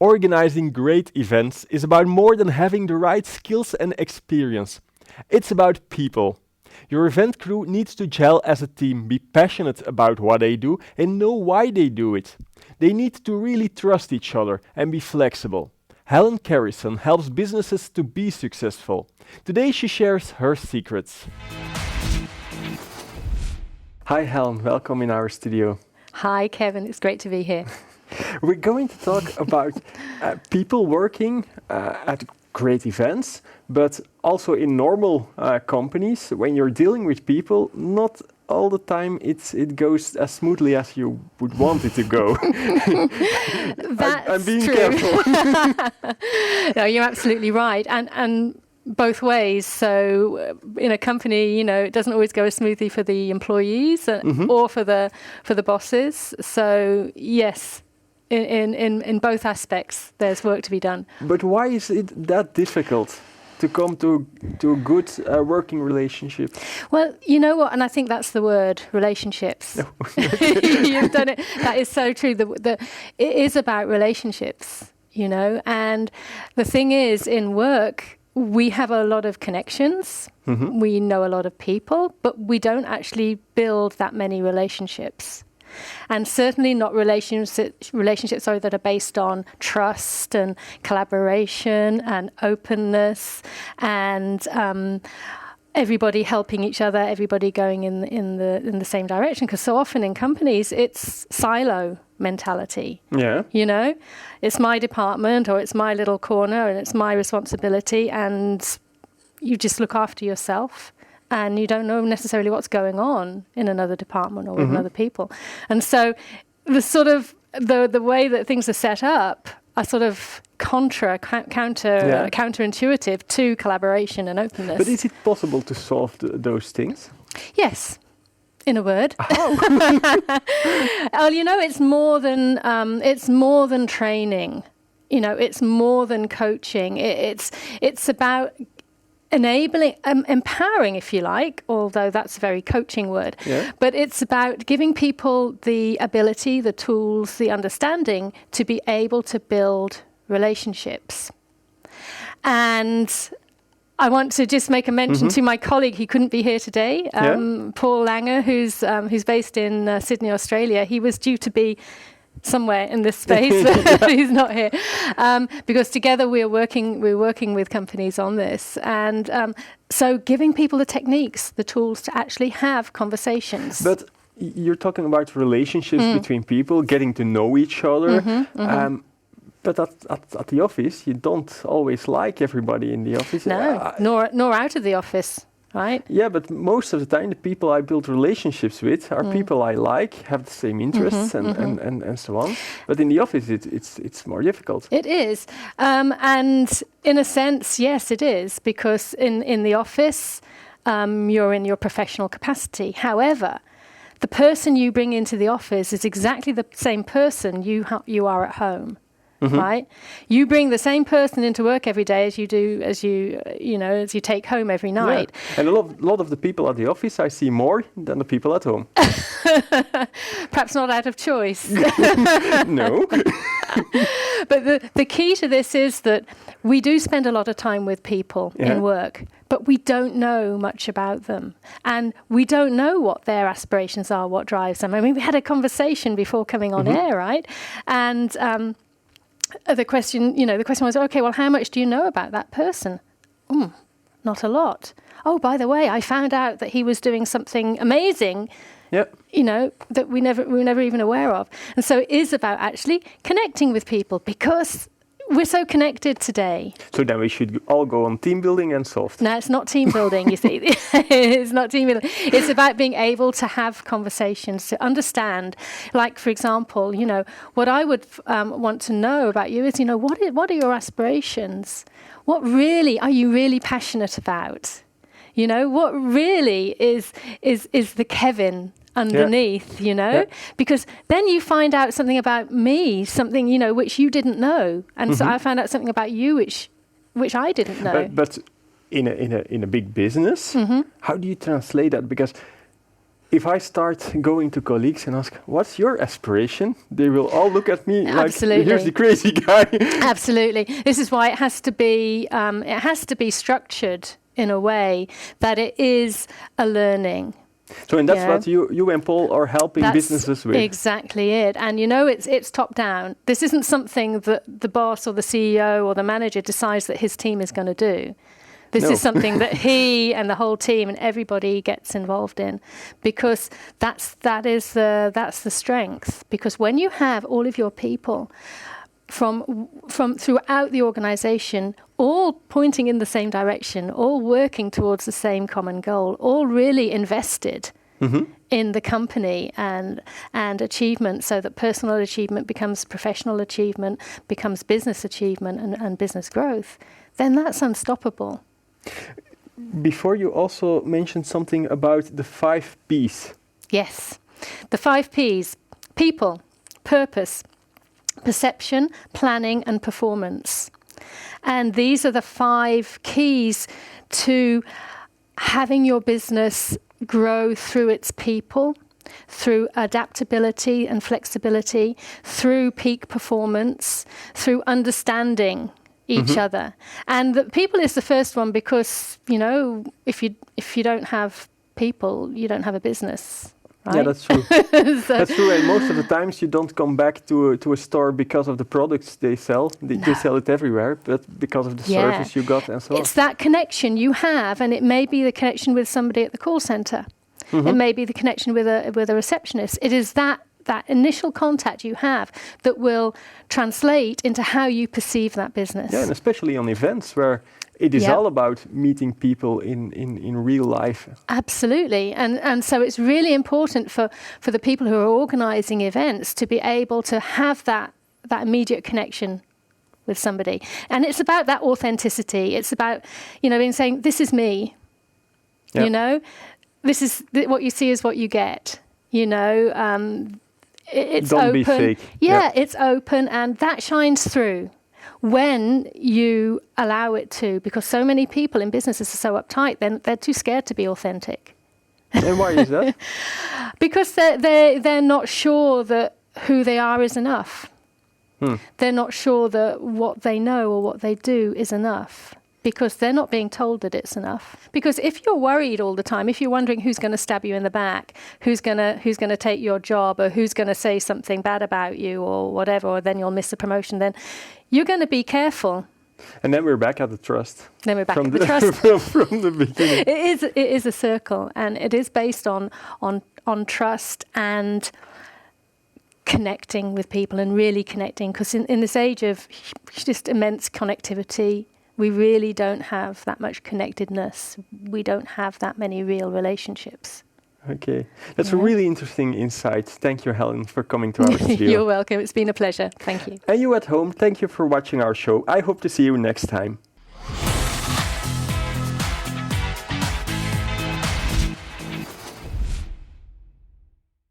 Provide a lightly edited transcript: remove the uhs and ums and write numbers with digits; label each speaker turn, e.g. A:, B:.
A: Organizing great events is about more than having the right skills and experience. It's about people. Your event crew needs to gel as a team, be passionate about what they do, and know why they do it. They need to really trust each other and be flexible. Helen Carrison helps businesses to be successful. Today she shares her secrets. Hi Helen, welcome in our studio.
B: Hi Kevin, it's great to be here.
A: We're going to talk about people working at great events, but also in normal companies. When you're dealing with people, not all the time it goes as smoothly as you would want it to go.
B: That's
A: I'm being
B: true.
A: careful.
B: No, you're absolutely right, and both ways. So in a company, it doesn't always go as smoothly for the employees or for the bosses. So yes. In both aspects, there's work to be done.
A: But why is it that difficult to come to a good working relationship?
B: Well, you know what, and I think that's the word, relationships. You've done it. That is so true. It is about relationships, and the thing is, in work, we have a lot of connections. We know a lot of people, but we don't actually build that many relationships. And certainly not relationships that are based on trust and collaboration and openness and everybody helping each other, everybody going in the same direction. Because so often in companies, it's silo mentality.
A: Yeah.
B: It's my department or it's my little corner and it's my responsibility, and you just look after yourself. And you don't know necessarily what's going on in another department or with other people. And so the sort of the way that things are set up are sort of counterintuitive to collaboration and openness.
A: But is it possible to solve those things?
B: Yes. In a word.
A: How?
B: Well, it's more than training. It's more than coaching. It's about enabling, empowering, if you like, although that's a very coaching word.
A: Yeah.
B: But it's about giving people the ability, the tools, the understanding to be able to build relationships. And I want to just make a mention to my colleague who couldn't be here today, Paul Langer, who's based in Sydney, Australia. He was due to be somewhere in this space, but he's not here, because together we're working with companies on this, and so giving people the techniques, the tools to actually have conversations.
A: But you're talking about relationships between people, getting to know each other. But at the office, you don't always like everybody in the office.
B: No, nor out of the office. Right?
A: Yeah, but most of the time, the people I build relationships with are people I like, have the same interests, and so on. But in the office, it's more difficult.
B: It is, and in a sense, yes, it is, because in the office, you're in your professional capacity. However, the person you bring into the office is exactly the same person you are at home. Right? You bring the same person into work every day as you take home every night.
A: Yeah. And a lot of the people at the office I see more than the people at home.
B: Perhaps not out of choice.
A: No.
B: But the key to this is that we do spend a lot of time with people in work, but we don't know much about them. And we don't know what their aspirations are, what drives them. I mean, we had a conversation before coming on air, right? And the question was, okay, well, how much do you know about that person? Not a lot. Oh, by the way, I found out that he was doing something amazing, that we were never even aware of. And so it is about actually connecting with people, because we're so connected today.
A: So then we should all go on team building and soft.
B: No, it's not team building, you see. It's not team building. It's about being able to have conversations, to understand. Like, for example, what I would want to know about you is, what are your aspirations? What really are you really passionate about? What really is the Kevin underneath, because then you find out something about me, something, which you didn't know. And so I found out something about you, which I didn't know.
A: But in a big business, how do you translate that? Because if I start going to colleagues and ask, what's your aspiration? They will all look at me
B: Absolutely.
A: like, here's the crazy guy.
B: Absolutely. This is why it has to be structured in a way that it is a learning.
A: So, and that's what you and Paul are helping businesses with.
B: Exactly it. And it's top down. This isn't something that the boss or the CEO or the manager decides that his team is going to do. This is something that he and the whole team and everybody gets involved in, because that's the strength. Because when you have all of your people from throughout the organization, all pointing in the same direction, all working towards the same common goal, all really invested in the company and achievement, so that personal achievement becomes professional achievement, becomes business achievement and business growth, then that's unstoppable.
A: Before, you also mentioned something about the 5 Ps.
B: Yes, the 5 Ps: people, purpose, perception, planning, and performance. And these are the 5 keys to having your business grow through its people, through adaptability and flexibility, through peak performance, through understanding each other. And the people is the first one, because if you don't have people, you don't have a business. Right?
A: Yeah, that's true. That's true. And most of the times you don't come back to a store because of the products they sell. They sell it everywhere, but because of the service you got and so on.
B: It's that connection you have, and it may be the connection with somebody at the call center. It may be the connection with a receptionist. It is that initial contact you have that will translate into how you perceive that business.
A: Yeah, and especially on events where it is all about meeting people in real life.
B: Absolutely. And so it's really important for the people who are organizing events to be able to have that immediate connection with somebody. And it's about that authenticity. It's about, being saying, this is me.
A: Yep.
B: This is what you see is what you get. It's
A: Don't
B: open.
A: be fake.
B: Yeah, it's open, and that shines through when you allow it to, because so many people in businesses are so uptight, then they're too scared to be authentic.
A: And why is that?
B: Because they're not sure that who they are is enough. They're not sure that what they know or what they do is enough, because they're not being told that it's enough. Because if you're worried all the time, if you're wondering who's going to stab you in the back, who's going to take your job, or who's going to say something bad about you or whatever, or then you'll miss a promotion, then you're going to be careful.
A: And then we're back at the trust.
B: Then we're back at the trust.
A: From the beginning.
B: It is a circle, and it is based on trust and connecting with people, and really connecting. Because in this age of just immense connectivity, we really don't have that much connectedness. We don't have that many real relationships.
A: Okay. That's a really interesting insight. Thank you, Helen, for coming to our studio.
B: You're welcome. It's been a pleasure. Thank you.
A: And you at home, thank you for watching our show. I hope to see you next time.